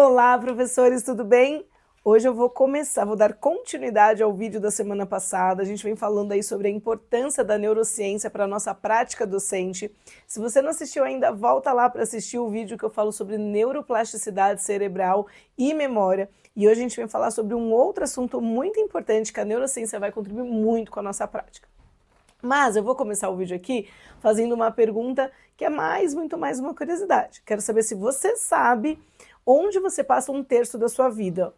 Olá, professores, tudo bem? Hoje eu vou dar continuidade ao vídeo da semana passada. A gente vem falando aí sobre a importância da neurociência para a nossa prática docente. Se você não assistiu ainda, volta lá para assistir o vídeo que eu falo sobre neuroplasticidade cerebral e memória. E hoje a gente vem falar sobre um outro assunto muito importante que a neurociência vai contribuir muito com a nossa prática. Mas eu vou começar o vídeo aqui fazendo uma pergunta que é muito mais uma curiosidade. Quero saber se você sabe onde você passa um terço da sua vida.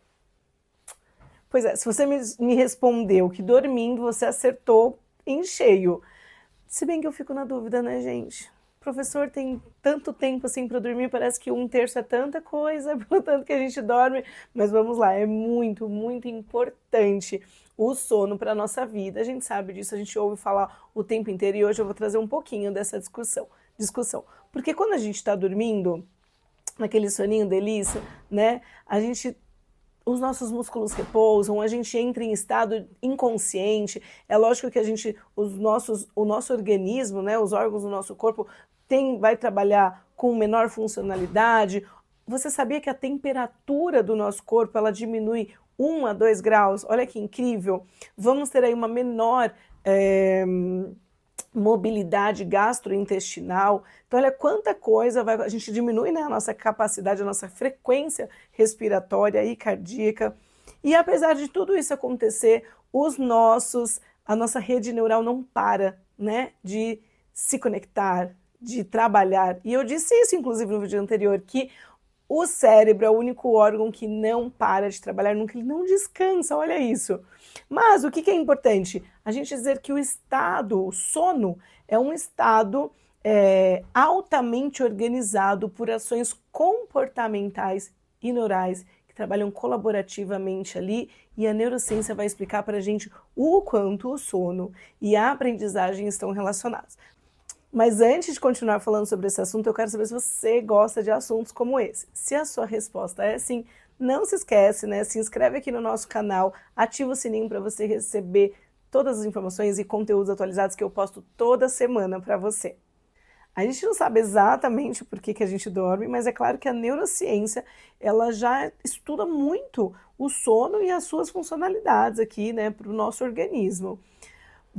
Pois é, se você me respondeu que dormindo você acertou em cheio. Se bem que eu fico na dúvida, né, gente? O professor tem tanto tempo assim para dormir, parece que um terço é tanta coisa, pelo tanto que a gente dorme. Mas vamos lá, é muito, muito importante o sono para a nossa vida. A gente sabe disso, a gente ouve falar o tempo inteiro e hoje eu vou trazer um pouquinho dessa discussão. Porque quando a gente está dormindo, naquele soninho delícia, né? Os nossos músculos repousam, a gente entra em estado inconsciente. É lógico que o nosso organismo, né, os órgãos do nosso corpo vai trabalhar com menor funcionalidade. Você sabia que a temperatura do nosso corpo ela diminui 1 a 2 graus? Olha que incrível! Vamos ter aí uma menor mobilidade gastrointestinal. Então, olha quanta coisa a gente diminui, né, a nossa capacidade, a nossa frequência respiratória e cardíaca. E apesar de tudo isso acontecer, a nossa rede neural não para, né, de se conectar, de trabalhar. E eu disse isso, inclusive, no vídeo anterior, que o cérebro é o único órgão que não para de trabalhar, nunca, ele não descansa, olha isso. Mas o que é importante? A gente dizer que o sono, é um estado altamente organizado por ações comportamentais e neurais que trabalham colaborativamente ali, e a neurociência vai explicar para a gente o quanto o sono e a aprendizagem estão relacionados. Mas antes de continuar falando sobre esse assunto, eu quero saber se você gosta de assuntos como esse. Se a sua resposta é sim, não se esquece, né? Se inscreve aqui no nosso canal, ativa o sininho para você receber todas as informações e conteúdos atualizados que eu posto toda semana para você. A gente não sabe exatamente por que a gente dorme, mas é claro que a neurociência ela já estuda muito o sono e as suas funcionalidades aqui, né, para o nosso organismo.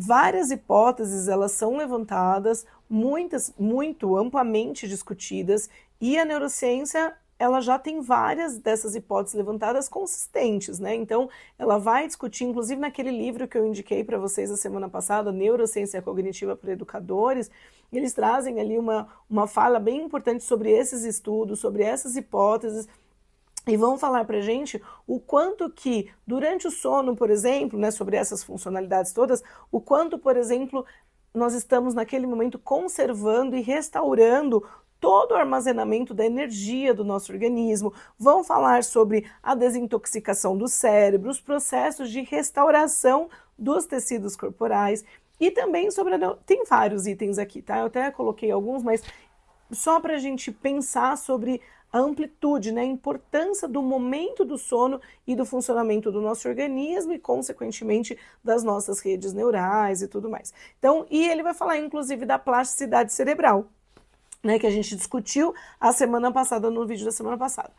Várias hipóteses elas são levantadas, muitas muito amplamente discutidas, e a neurociência ela já tem várias dessas hipóteses levantadas consistentes, né? Então, ela vai discutir, inclusive naquele livro que eu indiquei para vocês a semana passada, Neurociência Cognitiva para Educadores, eles trazem ali uma fala bem importante sobre esses estudos, sobre essas hipóteses, e vão falar para a gente o quanto que, durante o sono, por exemplo, né, sobre essas funcionalidades todas, o quanto, por exemplo, nós estamos naquele momento conservando e restaurando todo o armazenamento da energia do nosso organismo. Vão falar sobre a desintoxicação do cérebro, os processos de restauração dos tecidos corporais e também tem vários itens aqui, tá? Eu até coloquei alguns, mas só para a gente pensar sobre a amplitude, né, a importância do momento do sono e do funcionamento do nosso organismo e, consequentemente, das nossas redes neurais e tudo mais. Então, e ele vai falar, inclusive, da plasticidade cerebral, né, que a gente discutiu a semana passada, no vídeo da semana passada.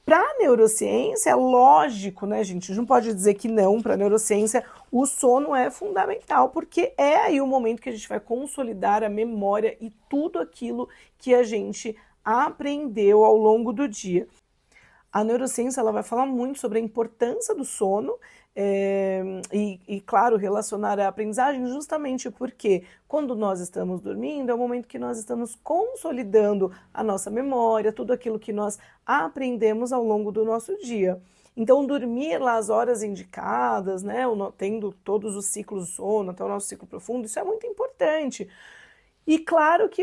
Para a neurociência, é lógico, né, gente? A gente não pode dizer que não. Para a neurociência, o sono é fundamental, porque é aí o momento que a gente vai consolidar a memória e tudo aquilo que a gente aprendeu ao longo do dia. A neurociência ela vai falar muito sobre a importância do sono claro, relacionar a aprendizagem justamente porque quando nós estamos dormindo é o momento que nós estamos consolidando a nossa memória, tudo aquilo que nós aprendemos ao longo do nosso dia. Então, dormir lá as horas indicadas, né, tendo todos os ciclos do sono, até o nosso ciclo profundo, isso é muito importante. E claro que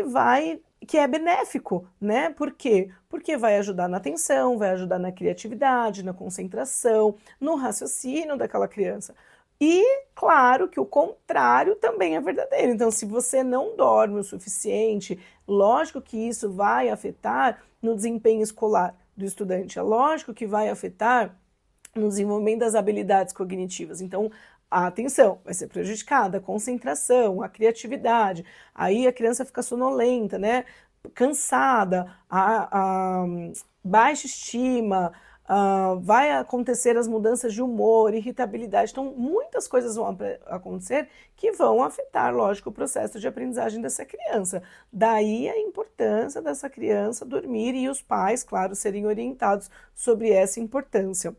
é benéfico, né? Por quê? Porque vai ajudar na atenção, vai ajudar na criatividade, na concentração, no raciocínio daquela criança. E claro que o contrário também é verdadeiro. Então, se você não dorme o suficiente, lógico que isso vai afetar no desempenho escolar do estudante. É lógico que vai afetar no desenvolvimento das habilidades cognitivas. Então, a atenção vai ser prejudicada, a concentração, a criatividade, aí a criança fica sonolenta, né? cansada, a baixa estima, vai acontecer as mudanças de humor, irritabilidade. Então, muitas coisas vão acontecer que vão afetar, lógico, o processo de aprendizagem dessa criança. Daí a importância dessa criança dormir e os pais, claro, serem orientados sobre essa importância.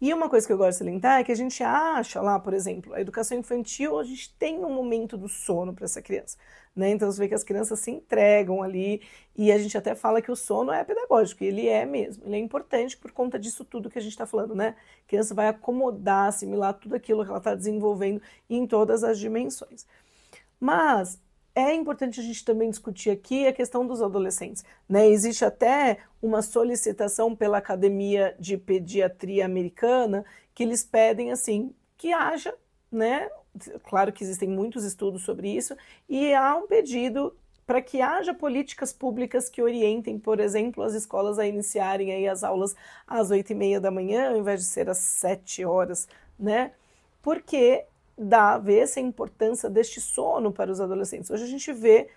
E uma coisa que eu gosto de salientar é que a gente acha lá, por exemplo, a educação infantil, a gente tem um momento do sono para essa criança, né? Então você vê que as crianças se entregam ali e a gente até fala que o sono é pedagógico, e ele é mesmo, ele é importante por conta disso tudo que a gente está falando, né? A criança vai acomodar, assimilar tudo aquilo que ela está desenvolvendo em todas as dimensões. Mas é importante a gente também discutir aqui a questão dos adolescentes, né? Existe até uma solicitação pela Academia de Pediatria Americana que eles pedem assim que haja, né? Claro que existem muitos estudos sobre isso e há um pedido para que haja políticas públicas que orientem, por exemplo, as escolas a iniciarem aí as aulas às 8h30 da manhã, ao invés de ser às 7 horas, né? Porque vê essa importância deste sono para os adolescentes. Hoje a gente vê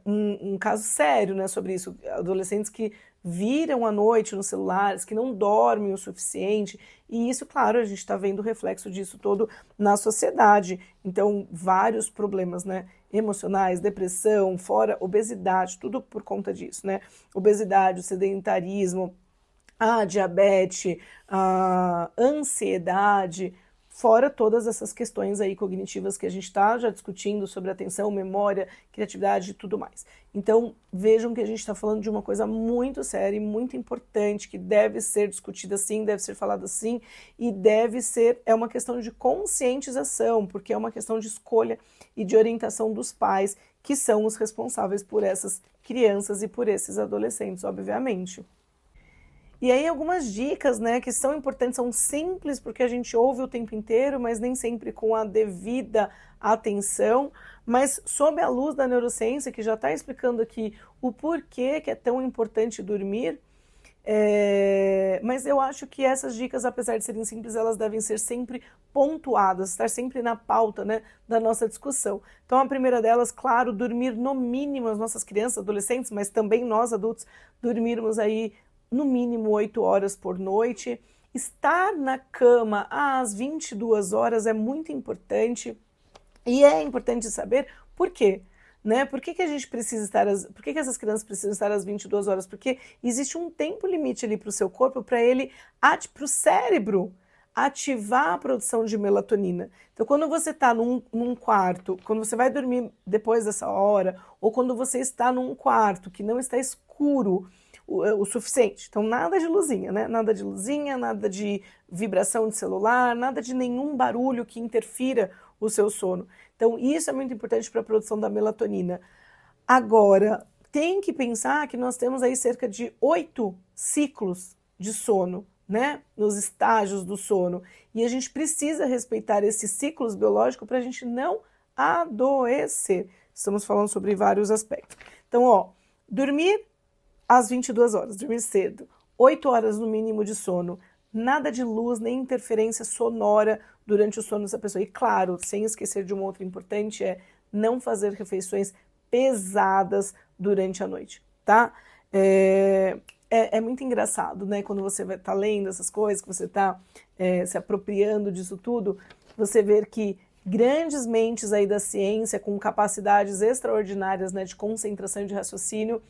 um caso sério, né, sobre isso, adolescentes que viram à noite nos celulares, que não dormem o suficiente, e isso, claro, a gente está vendo o reflexo disso todo na sociedade. Então, vários problemas, né, emocionais, depressão, fora obesidade, tudo por conta disso, né, obesidade, o sedentarismo, a diabetes, a ansiedade, fora todas essas questões aí cognitivas que a gente está já discutindo sobre atenção, memória, criatividade e tudo mais. Então, vejam que a gente está falando de uma coisa muito séria e muito importante, que deve ser discutida sim, deve ser falada sim, e é uma questão de conscientização, porque é uma questão de escolha e de orientação dos pais, que são os responsáveis por essas crianças e por esses adolescentes, obviamente. E aí algumas dicas, né, que são importantes, são simples porque a gente ouve o tempo inteiro, mas nem sempre com a devida atenção, mas sob a luz da neurociência, que já está explicando aqui o porquê que é tão importante dormir, mas eu acho que essas dicas, apesar de serem simples, elas devem ser sempre pontuadas, estar sempre na pauta, né, da nossa discussão. Então a primeira delas, claro, dormir no mínimo, as nossas crianças, adolescentes, mas também nós adultos, dormirmos aí no mínimo 8 horas por noite. Estar na cama às 22 horas é muito importante e é importante saber por quê. Né? Por que a gente precisa estar, por que essas crianças precisam estar às 22 horas? Porque existe um tempo limite ali para o seu corpo, para o cérebro ativar a produção de melatonina. Então, quando você está num quarto, quando você vai dormir depois dessa hora, ou quando você está num quarto que não está escuro o suficiente. Então, nada de luzinha, né? Nada de luzinha, nada de vibração de celular, nada de nenhum barulho que interfira o seu sono. Então, isso é muito importante para a produção da melatonina. Agora, tem que pensar que nós temos aí cerca de 8 ciclos de sono, né? Nos estágios do sono. E a gente precisa respeitar esses ciclos biológicos para a gente não adoecer. Estamos falando sobre vários aspectos. Então, ó, dormir às 22 horas, dormir cedo, 8 horas no mínimo de sono, nada de luz nem interferência sonora durante o sono dessa pessoa. E claro, sem esquecer de uma outra importante, é não fazer refeições pesadas durante a noite, tá? É muito engraçado, né? Quando você vai estar lendo essas coisas, que você está se apropriando disso tudo, você ver que grandes mentes aí da ciência, com capacidades extraordinárias, né, de concentração e de raciocínio,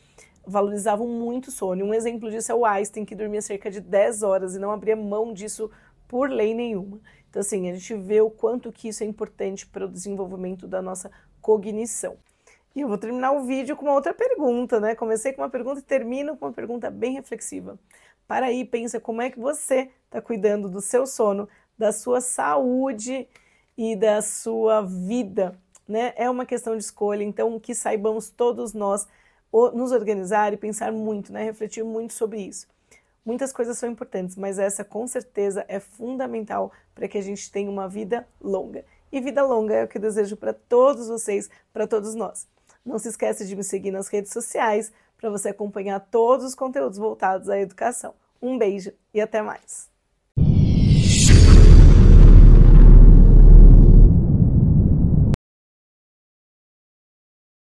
valorizavam muito o sono. Um exemplo disso é o Einstein, que dormia cerca de 10 horas e não abria mão disso por lei nenhuma. Então, assim, a gente vê o quanto que isso é importante para o desenvolvimento da nossa cognição. E eu vou terminar o vídeo com uma outra pergunta, né? Comecei com uma pergunta e termino com uma pergunta bem reflexiva. Para aí, pensa como é que você está cuidando do seu sono, da sua saúde e da sua vida, né? É uma questão de escolha, então que saibamos todos nós nos organizar e pensar muito, né? Refletir muito sobre isso. Muitas coisas são importantes, mas essa com certeza é fundamental para que a gente tenha uma vida longa. E vida longa é o que eu desejo para todos vocês, para todos nós. Não se esqueça de me seguir nas redes sociais para você acompanhar todos os conteúdos voltados à educação. Um beijo e até mais!